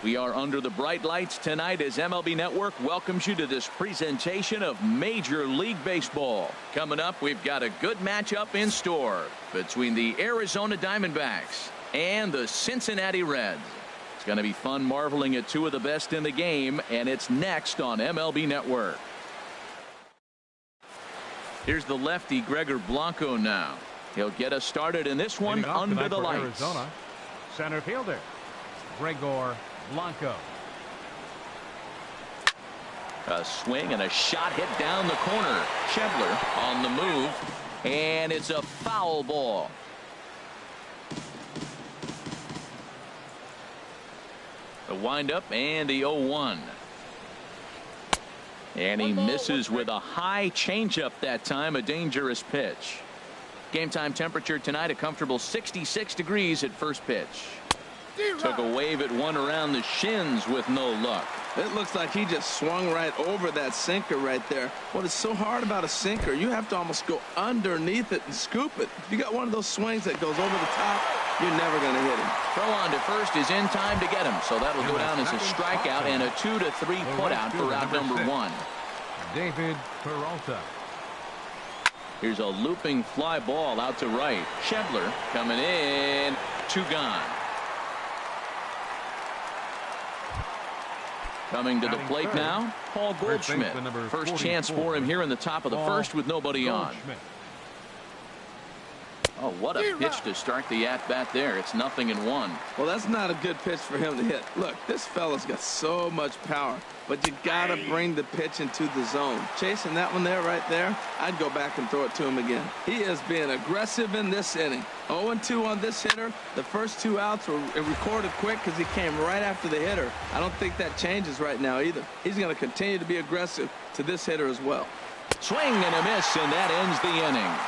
We are under the bright lights tonight as MLB Network welcomes you to this presentation of Major League Baseball. Coming up, we've got a good matchup in store between the Arizona Diamondbacks and the Cincinnati Reds. It's going to be fun marveling at two of the best in the game, and it's next on MLB Network. Here's the lefty Gregor Blanco now. He'll get us started in this one under the lights. Arizona, center fielder Gregor Blanco. A swing and a shot hit down the corner. Schebler on the move, and it's a foul ball. The windup and the 0-1. And he misses with a high changeup that time, a dangerous pitch. Game time temperature tonight, a comfortable 66 degrees at first pitch. Took a wave at one around the shins with no luck. It looks like he just swung right over that sinker right there. What is so hard about a sinker, you have to almost go underneath it and scoop it. If you got one of those swings that goes over the top, you're never going to hit him. Throw on to first is in time to get him, so that'll go down as a strikeout and a 2-3 putout for out number 1. David Peralta. Here's a looping fly ball out to right. Schebler coming in, 2 gone. Coming to the plate now, Paul Goldschmidt. First chance for him here in the top of the first with nobody on. Oh, what a pitch to start the at-bat there. It's 0-1. Well, that's not a good pitch for him to hit. Look, this fella's got so much power, but you got to bring the pitch into the zone. Chasing that one there, right there, I'd go back and throw it to him again. He is being aggressive in this inning. 0-2 on this hitter. The first 2 outs were recorded quick because he came right after the hitter. I don't think that changes right now either. He's going to continue to be aggressive to this hitter as well. Swing and a miss, and that ends the inning.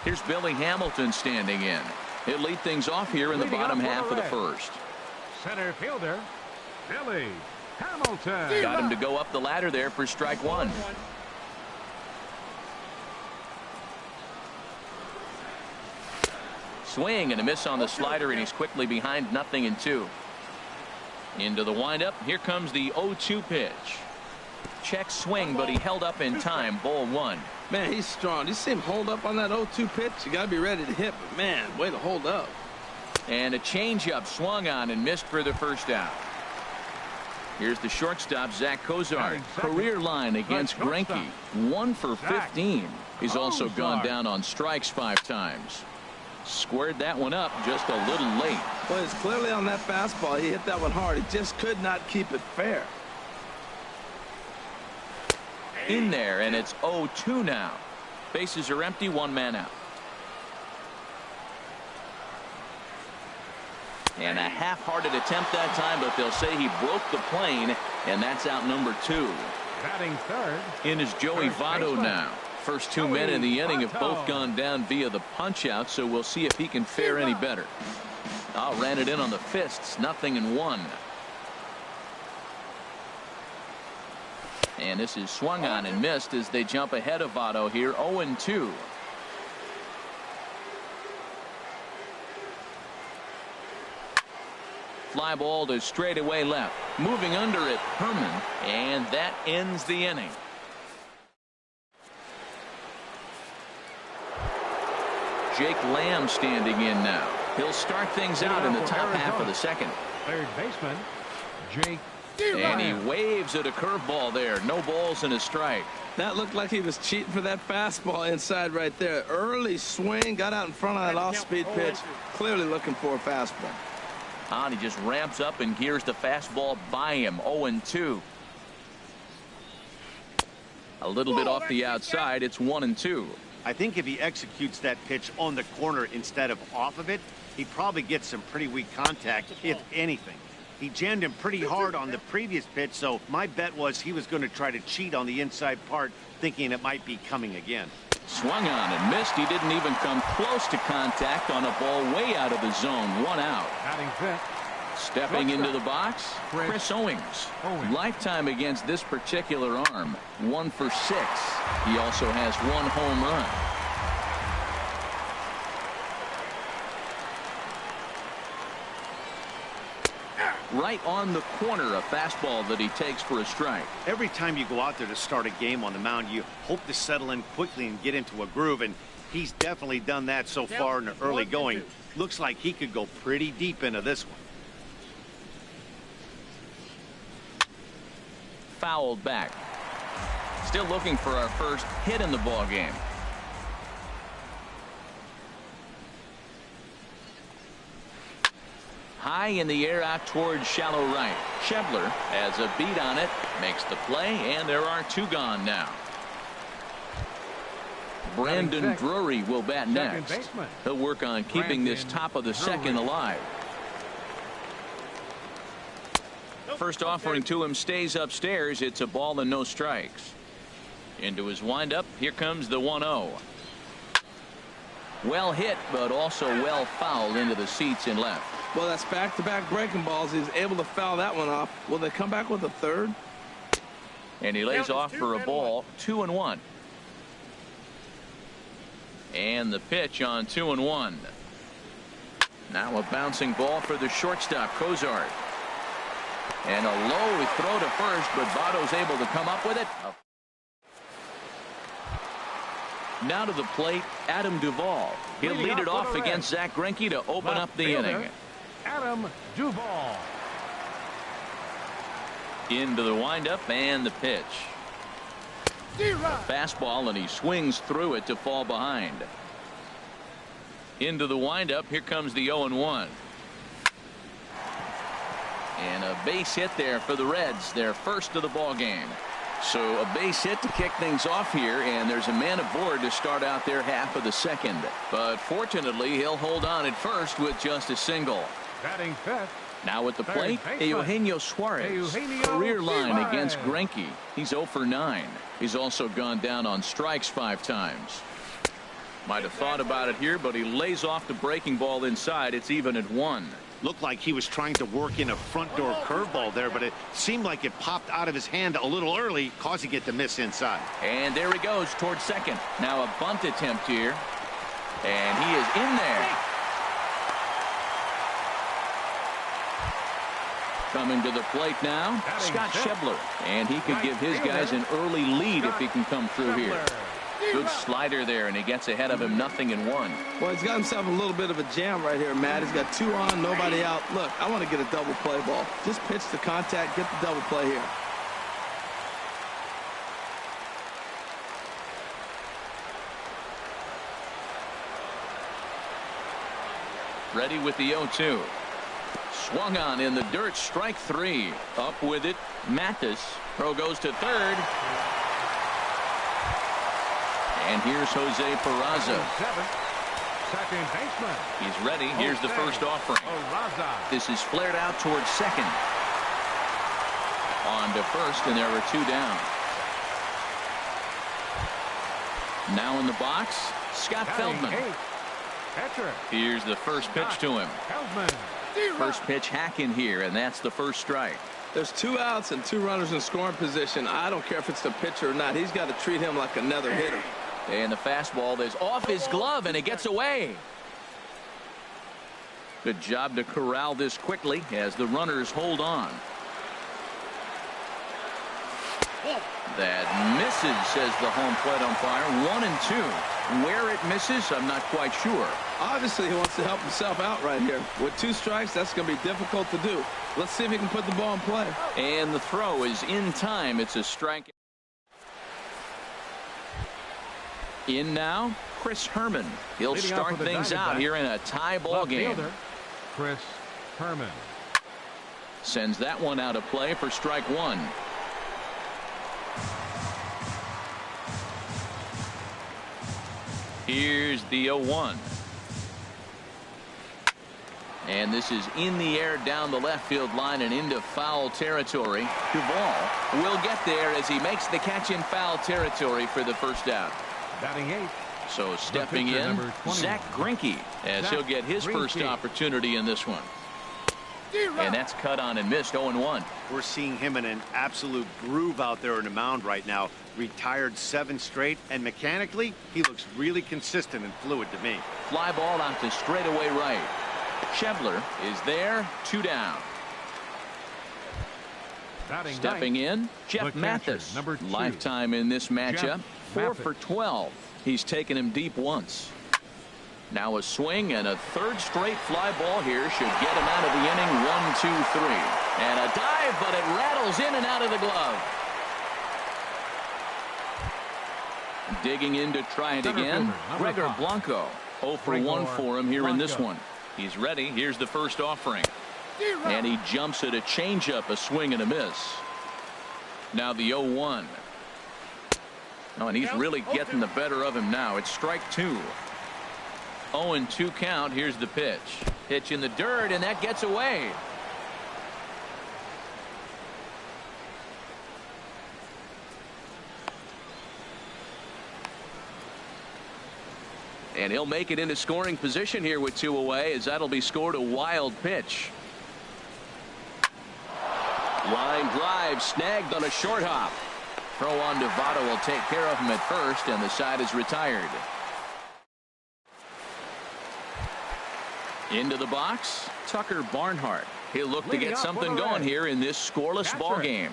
Here's Billy Hamilton standing in. He'll lead things off here in the bottom half of the first. Center fielder Billy Hamilton. Got him to go up the ladder there for strike 1. Swing and a miss on the slider, and he's quickly behind 0-2. Into the windup. Here comes the 0-2 pitch. Check swing, but he held up in time. Ball 1. Man, he's strong. You see him hold up on that 0-2 pitch? You got to be ready to hit, but man, way to hold up. And a changeup swung on and missed for the first out. Here's the shortstop, Zach Cozart. Career line against Greinke. 1 for 15. He's also gone down on strikes 5 times. Squared that one up just a little late. Well, it's clearly on that fastball. He hit that one hard. He just could not keep it fair. In there, and it's 0-2 now. Bases are empty, 1 man out. And a half-hearted attempt that time, but they'll say he broke the plane, and that's out number 2. Batting third. In is Joey Votto now. First 2 men in the inning have both gone down via the punch-out, so we'll see if he can fare any better. Ran it in on the fists, 0-1. And this is swung on and missed as they jump ahead of Votto here, 0-2. Fly ball to straightaway left. Moving under it, Herman, and that ends the inning. Jake Lamb standing in now. He'll start things out in the top half of the second. Third baseman Jake. And he waves at a curveball there. No balls and a strike. That looked like he was cheating for that fastball inside right there. Early swing, got out in front of that off-speed pitch. Clearly looking for a fastball. And he just ramps up and gears the fastball by him. 0-2. A little bit off the outside. It's 1-2. I think if he executes that pitch on the corner instead of off of it, he probably gets some pretty weak contact, if anything. He jammed him pretty hard on the previous pitch, so my bet was he was going to try to cheat on the inside part, thinking it might be coming again. Swung on and missed. He didn't even come close to contact on a ball way out of the zone. 1 out. Batting fifth. Stepping into the box, Chris Owings. Lifetime against this particular arm, 1 for 6. He also has 1 home run. Right on the corner, a fastball that he takes for a strike. Every time you go out there to start a game on the mound, you hope to settle in quickly and get into a groove, and he's definitely done that so far in the early going. Looks like he could go pretty deep into this one. Fouled back. Still looking for our first hit in the ball game. High in the air out towards shallow right. Schebler has a beat on it, makes the play, and there are 2 gone now. Brandon Drury will bat next. He'll work on keeping this top of the second alive. First offering to him stays upstairs. It's a ball and no strikes. Into his windup. Here comes the 1-0. Well hit, but also well fouled into the seats and left. Well, that's back-to-back breaking balls. He's able to foul that one off. Will they come back with a third? And he lays off for a ball. 2-1. And the pitch on 2-1. Now a bouncing ball for the shortstop, Cozart. And a low throw to first, but Votto's able to come up with it. Now to the plate, Adam Duvall. He'll lead it off against Zach Greinke to open up the inning. Adam Duvall. Into the windup and the pitch. Fastball, and he swings through it to fall behind. Into the windup. Here comes the 0-1. And a base hit there for the Reds, their first of the ball game. So a base hit to kick things off here, and there's a man aboard to start out their half of the second. But fortunately, he'll hold on at first with just a single. Batting fifth. Now at the plate, Eugenio Suarez. Career line against Greinke. He's 0 for 9. He's also gone down on strikes 5 times. Might have thought about it here, but he lays off the breaking ball inside. It's even at 1. Looked like he was trying to work in a front door curveball there, but it seemed like it popped out of his hand a little early, causing it to miss inside. And there he goes towards second. Now a bunt attempt here. And he is in there. Coming to the plate now, Scott Schebler. And he could give his guys an early lead if he can come through here. Good slider there, and he gets ahead of him 0-1. Well, he's got himself a little bit of a jam right here, Matt. He's got 2 on, nobody out. Look, I want to get a double play ball. Just pitch the contact, get the double play here. Ready with the 0-2. Swung on in the dirt, strike 3. Up with it, Mathis. Throw goes to third. And here's Jose Peraza. Second baseman. He's ready. Here's the first offering. This is flared out towards second. On to first, and there are 2 down. Now in the box, Scott Feldman. Here's the first pitch to him. First pitch hack in here, and that's the first strike. There's 2 outs and 2 runners in scoring position. I don't care if it's the pitcher or not. He's got to treat him like another hitter. And the fastball is off his glove, and it gets away. Good job to corral this quickly as the runners hold on. That misses, says the home plate umpire. 1-2. Where it misses, I'm not quite sure. Obviously, he wants to help himself out right here. With 2 strikes, that's going to be difficult to do. Let's see if he can put the ball in play. And the throw is in time. It's a strike. In now, Chris Herman. He'll start things out here in a tie ball game. Chris Herman sends that one out of play for strike 1. Here's the 0-1. And this is in the air down the left field line and into foul territory. Duvall will get there as he makes the catch in foul territory for the first out. Batting 8. So stepping in, Zach Greinke, as he'll get his first opportunity in this one. And that's cut on and missed. 0-1. We're seeing him in an absolute groove out there in the mound right now. Retired 7 straight, and mechanically, he looks really consistent and fluid to me. Fly ball out to straightaway right. Schebler is there. 2 down. Batting Stepping ninth, in, Jeff the Mathis. catcher, number 2. Lifetime in this matchup. 4 Mathis. for 12. He's taken him deep once. Now a swing and a 3rd straight fly ball here should get him out of the inning. 1, 2, 3. And a dive, but it rattles in and out of the glove. Digging in to try it Center again. fielder, number Gregor 5. Blanco. 0 for 1 for him here in this Blanco. one. He's ready. Here's the first offering. And he jumps at a changeup, a swing and a miss. Now the 0-1. Oh, and he's really getting the better of him now. It's strike 2. 0-2 count. Here's the pitch. Pitch in the dirt, and that gets away. And he'll make it into scoring position here with 2 away, as that'll be scored a wild pitch. Line drive snagged on a short hop. Throw on to Votto will take care of him at first, and the side is retired. Into the box, Tucker Barnhart. He'll look to get something going here in this scoreless ball game.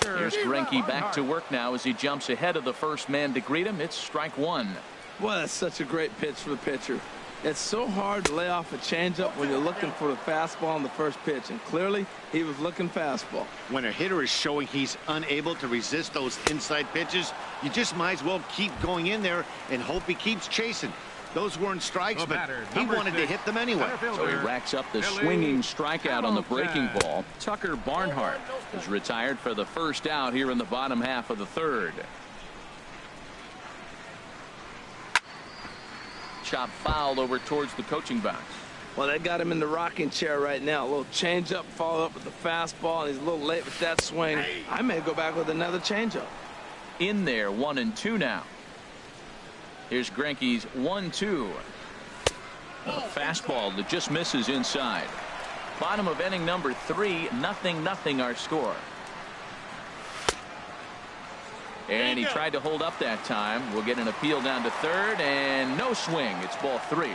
Here's Greinke back to work now as he jumps ahead of the first man to greet him. It's strike 1. Boy, that's such a great pitch for the pitcher. It's so hard to lay off a changeup when you're looking for the fastball on the first pitch, and clearly he was looking fastball. When a hitter is showing he's unable to resist those inside pitches, you just might as well keep going in there and hope he keeps chasing. Those weren't strikes, but he wanted to hit them anyway. So he racks up the swinging strikeout on the breaking ball. Tucker Barnhart is retired for the first out here in the bottom half of the 3rd. Chop fouled over towards the coaching box. Well, they got him in the rocking chair right now. A little changeup, followed up with the fastball, and he's a little late with that swing. I may go back with another changeup. In there, 1-2 now. Here's Greinke's 1-2. A fastball that just misses inside. Bottom of inning number 3, 0-0 our score. And he tried to hold up that time. We'll get an appeal down to 3rd, and no swing. It's ball 3.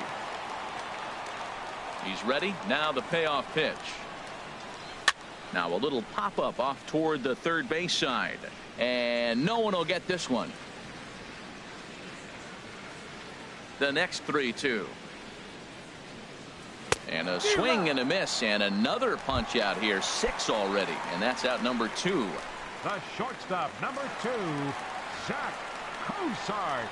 He's ready. Now the payoff pitch. Now a little pop-up off toward the 3rd base side. And no one will get this one. The next 3-2. And a swing and a miss, and another punch out here. 6 already, and that's out number 2. The shortstop, number 2, Zach Cozart.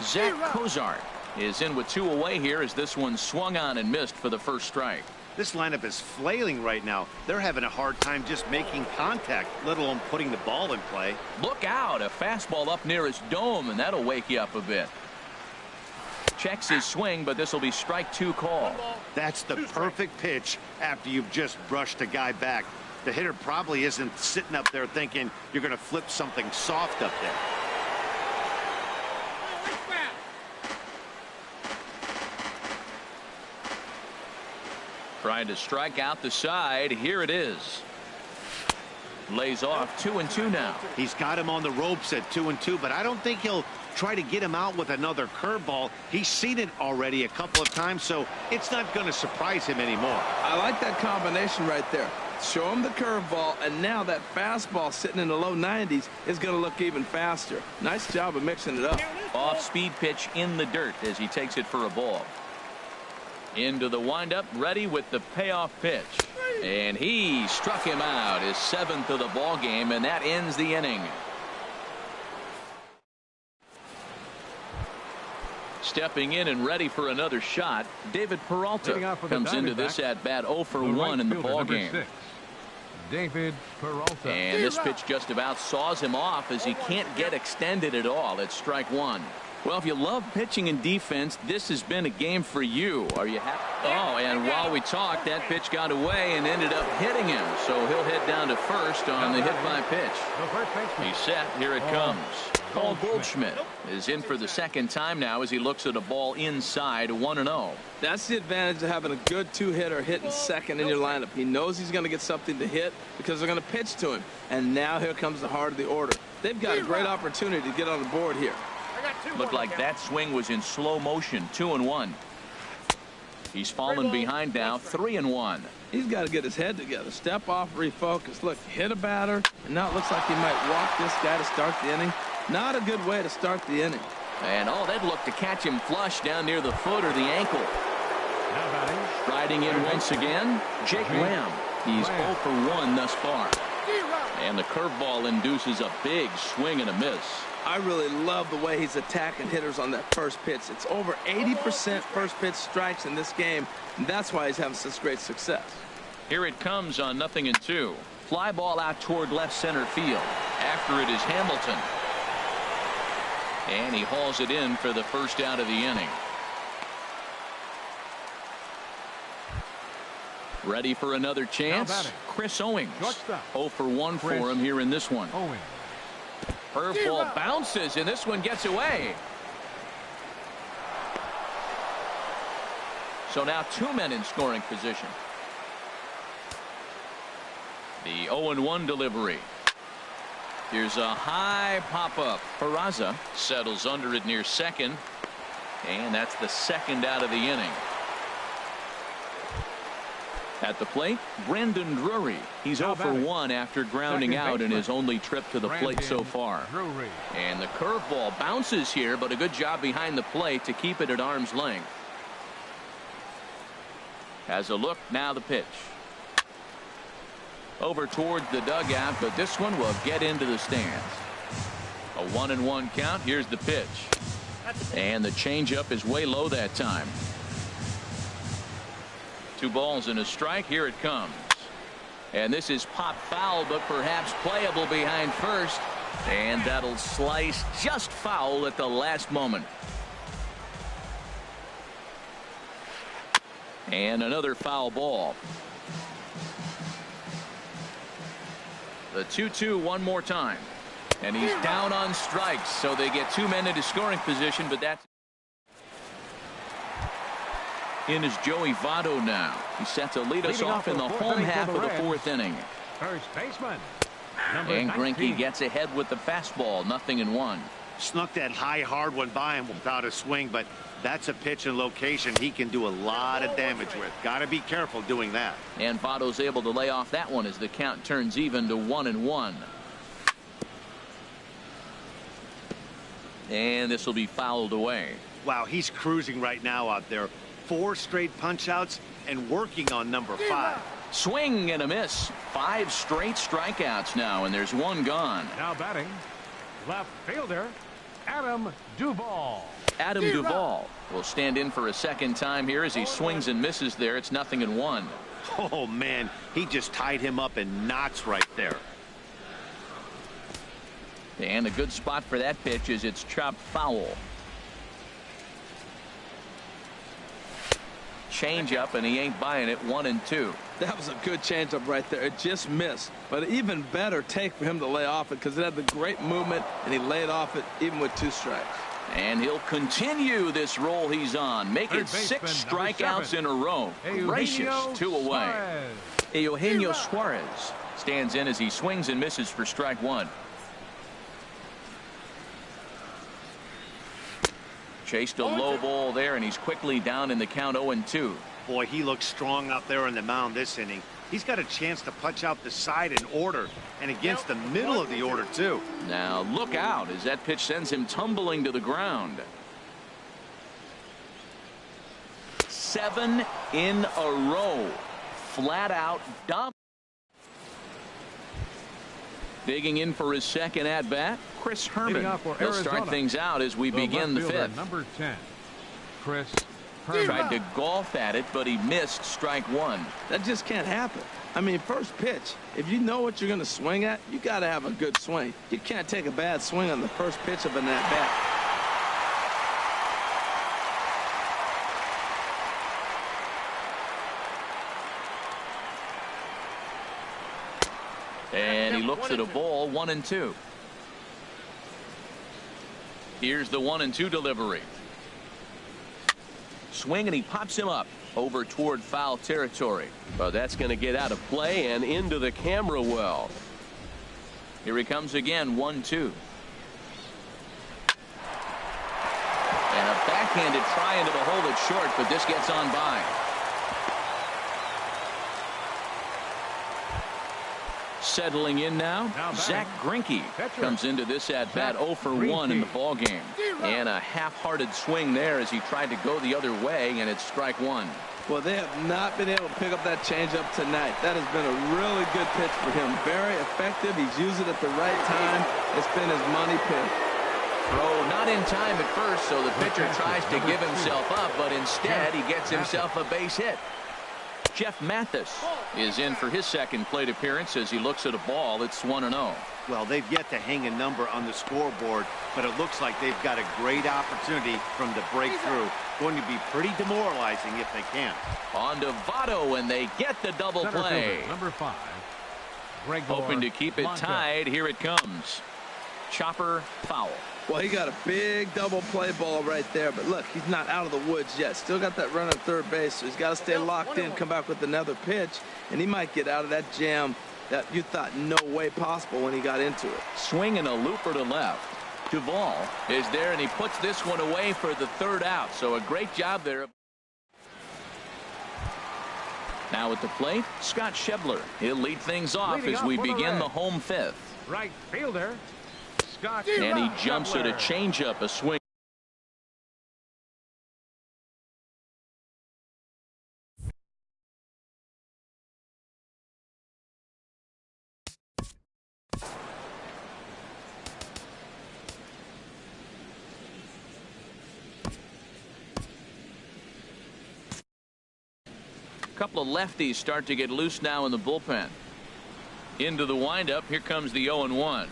Zach Cozart is in with 2 away here as this one swung on and missed for the first strike. This lineup is flailing right now. They're having a hard time just making contact, let alone putting the ball in play. Look out, a fastball up near his dome, and that'll wake you up a bit. Checks his swing, but this will be strike 2 call. That's the perfect pitch after you've just brushed a guy back. The hitter probably isn't sitting up there thinking you're going to flip something soft up there. Trying to strike out the side. Here it is. Lays off. 2-2 now. He's got him on the ropes at 2-2, but I don't think he'll try to get him out with another curveball. He's seen it already a couple of times, so it's not going to surprise him anymore. I like that combination right there. Show him the curveball, and now that fastball sitting in the low 90s is going to look even faster. Nice job of mixing it up. Off-speed pitch in the dirt as he takes it for a ball. Into the windup, ready with the payoff pitch. And he struck him out, his 7th of the ball game, and that ends the inning. Stepping in and ready for another shot, David Peralta comes into this at bat 0 for 1 in the ball game. 6, David Peralta. And this pitch just about saws him off as he can't get extended at all. It's strike 1. Well, if you love pitching and defense, this has been a game for you. Are you happy? Oh, and while we talked, that pitch got away and ended up hitting him. So he'll head down to first on the hit by pitch. He's set. Here it comes. Paul Goldschmidt is in for the second time now as he looks at a ball inside 1-0. That's the advantage of having a good two-hitter hitting second in your lineup. He knows he's going to get something to hit because they're going to pitch to him. And now here comes the heart of the order. They've got a great opportunity to get on the board here. Looked like that swing was in slow motion. 2-1. He's fallen behind now. 3-1. He's got to get his head together. Step off, refocus. Look, hit a batter, and now it looks like he might walk this guy to start the inning. Not a good way to start the inning. And they'd look to catch him flush down near the foot or the ankle. Riding in once again, Jake Lamb. He's 0 for 1 thus far. And the curveball induces a big swing and a miss. I really love the way he's attacking hitters on that first pitch. It's over 80% first pitch strikes in this game, and that's why he's having such great success. Here it comes on 0-2. Fly ball out toward left center field. After it is Hamilton. And he hauls it in for the first out of the inning. Ready for another chance? Chris Owings. 0 for 1 for him here in this one. Curveball bounces, and this one gets away. So now 2 men in scoring position. The 0-1 delivery. Here's a high pop-up. Peraza settles under it near second. And that's the second out of the inning. At the plate, Brandon Drury. He's 0 for 1 after grounding out in his only trip to the plate so far. And the curveball bounces here, but a good job behind the plate to keep it at arm's length. Has a look, now the pitch. Over towards the dugout, but this one will get into the stands. A 1-1 count. Here's the pitch. And the changeup is way low that time. 2 balls and a strike. Here it comes. And this is pop foul, but perhaps playable behind first. And that'll slice just foul at the last moment. And another foul ball. The 2-2 one more time. And he's down on strikes, so they get 2 men into scoring position, but that's in is Joey Votto now. He's set to lead us off in the home half of the 4th inning. First baseman. And Greinke gets ahead with the fastball. 0-1. Snuck that high hard one by him without a swing, but that's a pitch and location he can do a lot of damage with. Got to be careful doing that. And Votto's able to lay off that one as the count turns even to 1-1. And this will be fouled away. Wow, he's cruising right now out there. 4 straight punch outs and working on number 5. Swing and a miss. 5 straight strikeouts now, and there's 1 gone. Now batting, left fielder Adam Duvall. Adam Duvall will stand in for a second time here as he swings and misses there. It's 0-1. Oh man, he just tied him up in knots right there. And a good spot for that pitch is it's chopped foul. Change up, and he ain't buying it. 1-2. That was a good changeup right there. It just missed, but an even better take for him to lay off it because it had the great movement, and he laid off it even with 2 strikes. And he'll continue this roll he's on. Make it 6 strikeouts in a row. Gracious, 2 away. Eugenio Suarez stands in as he swings and misses for strike 1. Chased a low ball there, and he's quickly down in the count. 0-2. Boy, he looks strong out there on the mound this inning. He's got a chance to punch out the side in order, and against the middle of the order too. Now look out as that pitch sends him tumbling to the ground. 7 in a row. Flat out dump. Digging in for his second at bat, Chris Herman. He'll start things out as we begin the 5th. Number 10, Chris Herman. Tried to golf at it, but he missed strike 1. That just can't happen. I mean, first pitch, if you know what you're going to swing at, you got to have a good swing. You can't take a bad swing on the first pitch of an at bat. And he looks at a ball, 1-2. Here's the 1-2 delivery. Swing, and he pops him up over toward foul territory. Well, that's going to get out of play and into the camera well. Here he comes again, 1-2. And a backhanded try into the hole that's short, but this gets on by. Settling in now Zach Greinke comes into this at bat 0 for 1 in the ball game. And a half-hearted swing there as he tried to go the other way, and it's strike one. Well, they have not been able to pick up that changeup tonight. That has been a really good pitch for him. Very effective. He's used it at the right time. It's been his money pitch. Throw not in time at first, so the pitcher tries to give himself up, but instead he gets himself a base hit. Jeff Mathis is in for his second plate appearance as he looks at a ball. It's 1-0. Well, they've yet to hang a number on the scoreboard, but it looks like they've got a great opportunity from the breakthrough. Going to be pretty demoralizing if they can. On to Votto, and they get the double play. Number 5. Hoping to keep it tied. Here it comes. Chopper foul. Well, he got a big double play ball right there, but look, he's not out of the woods yet. Still got that run at third base, so he's got to stay locked in, come back with another pitch, and he might get out of that jam that you thought no way possible when he got into it. Swing and a looper to left. Duvall is there, and he puts this one away for the third out, so a great job there. Now at the plate, Scott Schebler. He'll lead things off as we begin the home fifth. Right fielder, Scott. And he jumps at a changeup, a swing. A couple of lefties start to get loose now in the bullpen. Into the windup. Here comes the 0-1.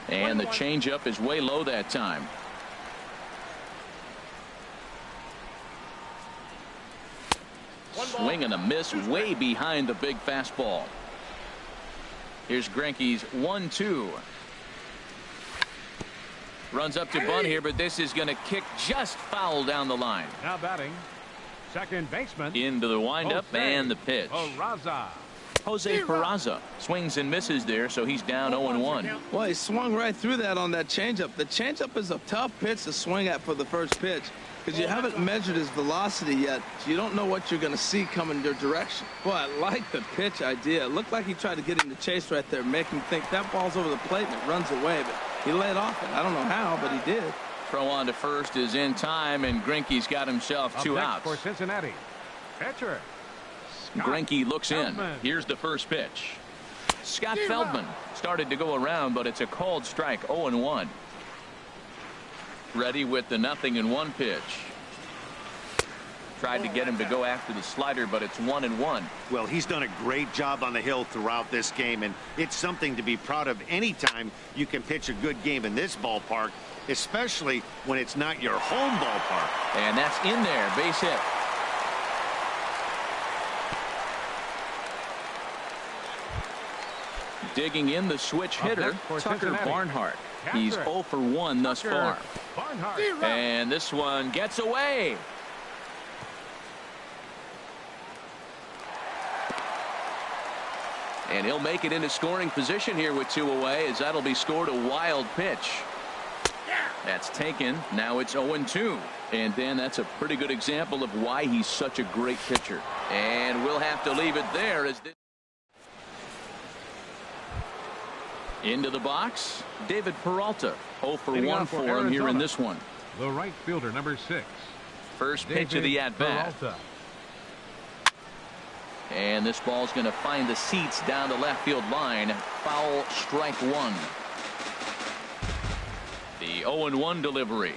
And the changeup is way low that time. Swing and a miss way behind the big fastball. Here's Greinke's 1-2. Runs up to bunt here, but this is going to kick just foul down the line. Now batting, second baseman. Into the windup and the pitch. Jose Peraza swings and misses there, so he's down 0-1. Well, he swung right through that on that changeup. The changeup is a tough pitch to swing at for the first pitch because you haven't measured his velocity yet, so you don't know what you're going to see coming your direction. Boy, I like the pitch idea. It looked like he tried to get him to chase right there, make him think that ball's over the plate and it runs away, but he laid off it. I don't know how, but he did. Throw on to first is in time, and Greinke's got himself two outs. For Cincinnati, pitcher Greinke looks in. Here's the first pitch. Scott Feldman started to go around, but it's a called strike. 0-1. Ready with the 0-1 pitch. Tried to get him to go after the slider, but it's 1-1. Well, he's done a great job on the hill throughout this game, and it's something to be proud of anytime you can pitch a good game in this ballpark, especially when it's not your home ballpark. And that's in there. Base hit. Digging in the switch hitter, Tucker Barnhart. He's 0 for 1 thus far. And this one gets away. And he'll make it into scoring position here with 2 away, as that'll be scored a wild pitch. That's taken. Now it's 0-2. And then that's a pretty good example of why he's such a great pitcher. And we'll have to leave it there as this. Into the box, David Peralta. 0 for 1 for him here in this one. The right fielder, number 6. First pitch of the at-bat. And this ball's going to find the seats down the left field line. Foul, strike one. The 0-1 delivery.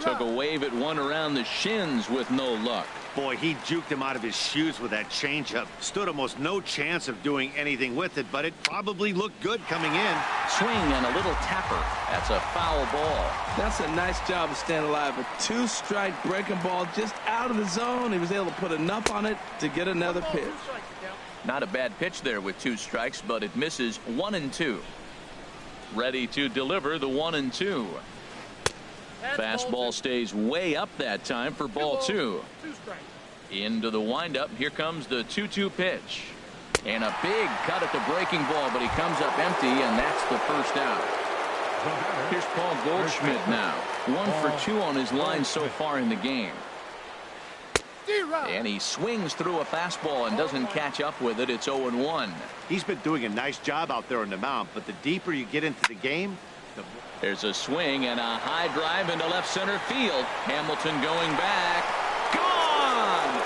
Took a wave at one around the shins with no luck. Boy, he juked him out of his shoes with that changeup. Stood almost no chance of doing anything with it, but it probably looked good coming in. Swing and a little tapper. That's a foul ball. That's a nice job of staying alive. A two-strike breaking ball just out of the zone. He was able to put enough on it to get another pitch. Not a bad pitch there with 2 strikes, but it misses 1-2. Ready to deliver the 1-2. Fastball stays way up that time for ball 2. Into the windup. Here comes the 2-2 pitch. And a big cut at the breaking ball, but he comes up empty, and that's the first out. Here's Paul Goldschmidt now. 1 for 2 on his line so far in the game. And he swings through a fastball and doesn't catch up with it. It's 0-1. He's been doing a nice job out there on the mound, but the deeper you get into the game, There's a swing and a high drive into left center field. Hamilton going back. Gone!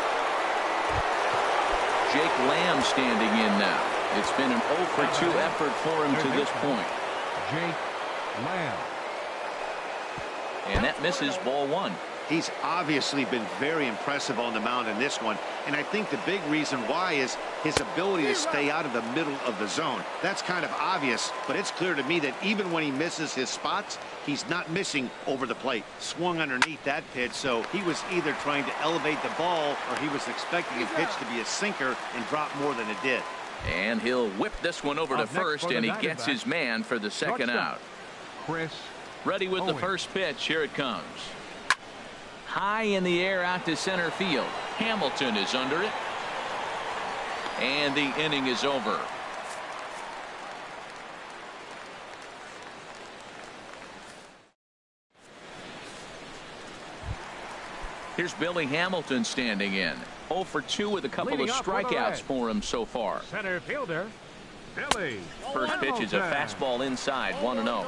Jake Lamb standing in now. It's been an 0 for 2 effort for him to this point. Jake Lamb. And that misses ball 1. he's obviously been very impressive on the mound in this one. And I think the big reason why is his ability to stay out of the middle of the zone. That's kind of obvious, but it's clear to me that even when he misses his spots, he's not missing over the plate. Swung underneath that pitch, so he was either trying to elevate the ball or he was expecting a pitch to be a sinker and drop more than it did. And he'll whip this one over to first, and he gets his man for the second out. Chris Ready with the first pitch. Here it comes. High in the air out to center field. Hamilton is under it. And the inning is over. Here's Billy Hamilton standing in. 0 for 2 with a couple of strikeouts for him so far. Center fielder, Billy. First pitch is a fastball inside, 1-0.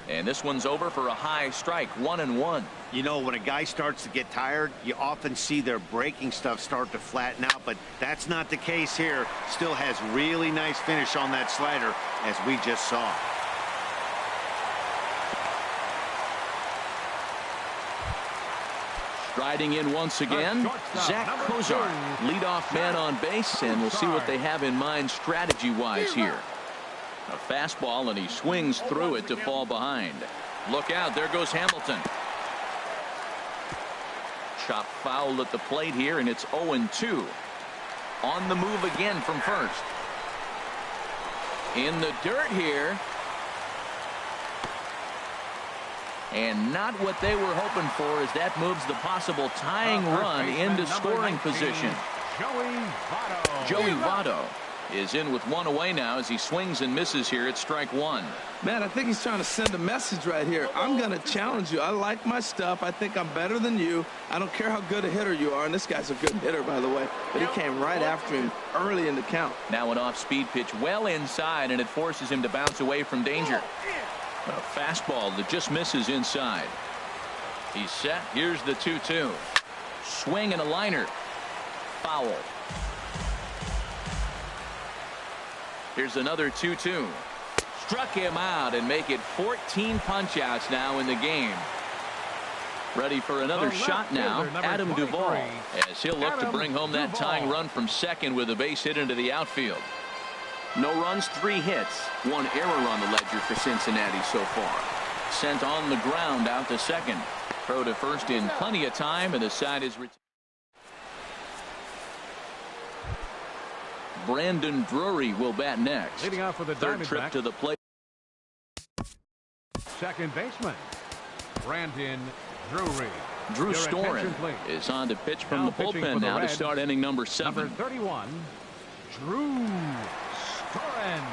And this one's over for a high strike, 1-1. You know, when a guy starts to get tired, you often see their breaking stuff start to flatten out, but that's not the case here. Still has really nice finish on that slider, as we just saw. Striding in once again, Zach Kozar, leadoff man on base, and we'll see what they have in mind strategy-wise here. A fastball, and he swings through it to fall behind. Look out, there goes Hamilton. Chop foul at the plate here, and it's 0-2. On the move again from first. In the dirt here. And not what they were hoping for, as that moves the possible tying run into scoring position. Joey Votto is in with one away now as he swings and misses here at strike one. Man, I think he's trying to send a message right here. I'm going to challenge you. I like my stuff. I think I'm better than you. I don't care how good a hitter you are. And this guy's a good hitter, by the way. But he came right after him early in the count. Now an off-speed pitch well inside, and it forces him to bounce away from danger. A fastball that just misses inside. He's set. Here's the 2-2. Swing and a liner. Foul. Here's another 2-2. Struck him out and make it 14 punch-outs now in the game. Ready for another shot now, Adam Duvall, as he'll look to bring home that tying run from second with a base hit into the outfield. No runs, 3 hits, 1 error on the ledger for Cincinnati so far. Sent on the ground out to second. Throw to first in plenty of time, and the side is retired. Brandon Drury will bat next. Leading off for the third trip to the plate. Second baseman, Brandon Drury. Drew Storen is on to pitch from the bullpen now to start inning number 7. Number 31, Drew Storen.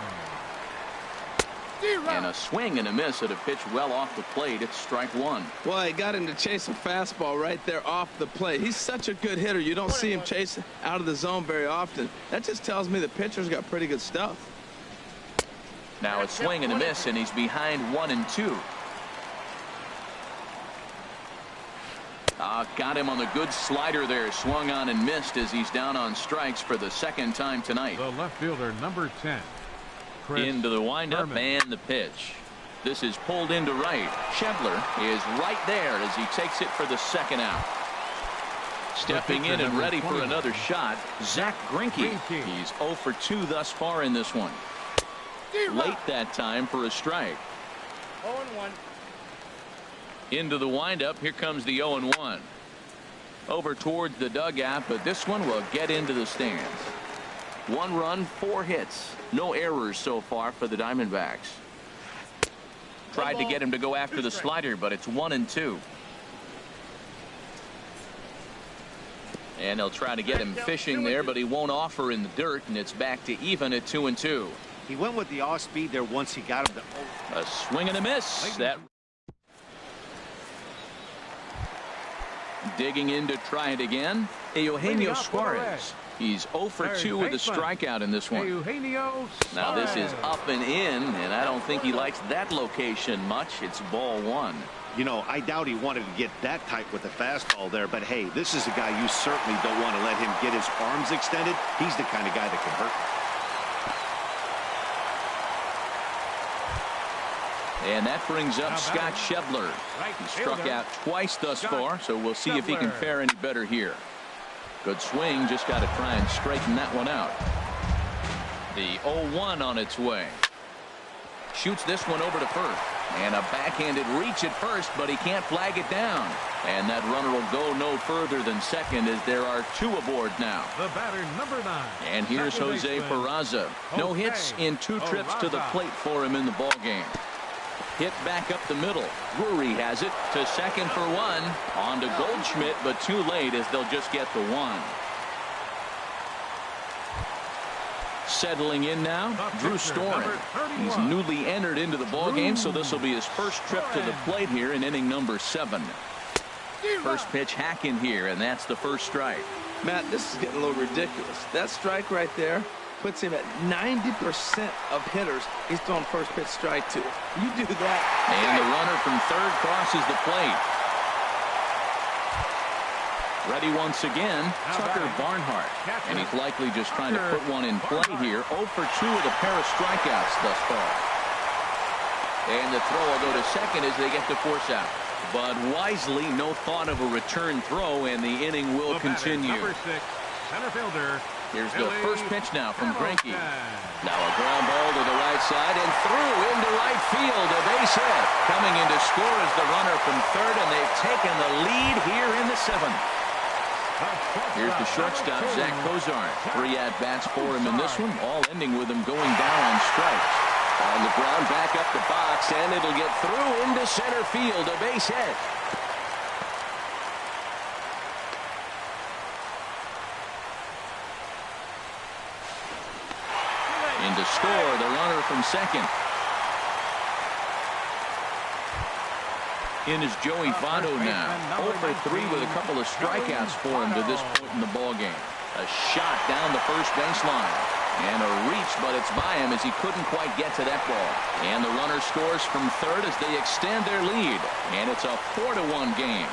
And a swing and a miss at a pitch well off the plate. It's strike one. Well, he got him to chase a fastball right there off the plate. He's such a good hitter. You don't see him chase out of the zone very often. That just tells me the pitcher's got pretty good stuff. Now a swing and a miss, and he's behind 1-2. Got him on the good slider there. Swung on and missed as he's down on strikes for the second time tonight. The left fielder, number 10. Into the windup and the pitch. This is pulled into right. Schebler is right there as he takes it for the second out. Stepping in and ready for another shot, Zach Greinke. He's 0 for 2 thus far in this one. Late that time for a strike. 0-1. Into the windup. Here comes the 0-1. Over towards the dugout, but this one will get into the stands. 1 run, 4 hits. No errors so far for the Diamondbacks. Tried to get him to go after the slider, but it's 1-2. And they'll try to get him fishing there, but he won't offer in the dirt, and it's back to even at 2-2. He went with the off speed there once he got him to. A swing and a miss. That digging in to try it again. Eugenio Suarez. He's 0 for 2 with a strikeout in this one. Now this is up and in, and I don't think he likes that location much. It's ball 1. You know, I doubt he wanted to get that tight with the fastball there, but hey, this is a guy you certainly don't want to let him get his arms extended. He's the kind of guy that can hurt. And that brings up Scott Schebler. He struck out twice thus far, so we'll see if he can fare any better here. Good swing, just got to try and straighten that one out. The 0-1 on its way. Shoots this one over to first. And a backhanded reach at first, but he can't flag it down. And that runner will go no further than second as there are 2 aboard now. The batter, number 9. And here's Jose Peraza. No hits in 2 trips to the plate for him in the ballgame. Hit back up the middle. Drury has it to second for 1. On to Goldschmidt, but too late as they'll just get the 1. Settling in now, Drew Storen. He's newly entered into the ballgame, so this will be his first trip to the plate here in inning number 7. First pitch hack in here, and that's the first strike. Matt, this is getting a little ridiculous. That strike right there puts him at 90% of hitters he's throwing first pitch strike to. You do that. And the runner from third crosses the plate. Ready once again, Tucker Barnhart. And he's likely just trying to put one in play here. 0 for 2 with a pair of strikeouts thus far. And the throw will go to second as they get the force out. But wisely, no thought of a return throw, and the inning will continue. Number 6, center fielder. Here's the first pitch now from Greinke. Now a ground ball to the right side and through into right field. A base hit. Coming in to score is the runner from third, and they've taken the lead here in the 7th. Here's the shortstop, Zach Cozart. 3 at-bats for him in this one, all ending with him going down on strikes. On the ground, back up the box, and it'll get through into center field. A base hit. In to score, the runner from second. In is Joey Votto now. 0 for 3 with a couple of strikeouts for him to this point in the ballgame. A shot down the first baseline. And a reach, but it's by him as he couldn't quite get to that ball. And the runner scores from third as they extend their lead. And it's a 4-1 game.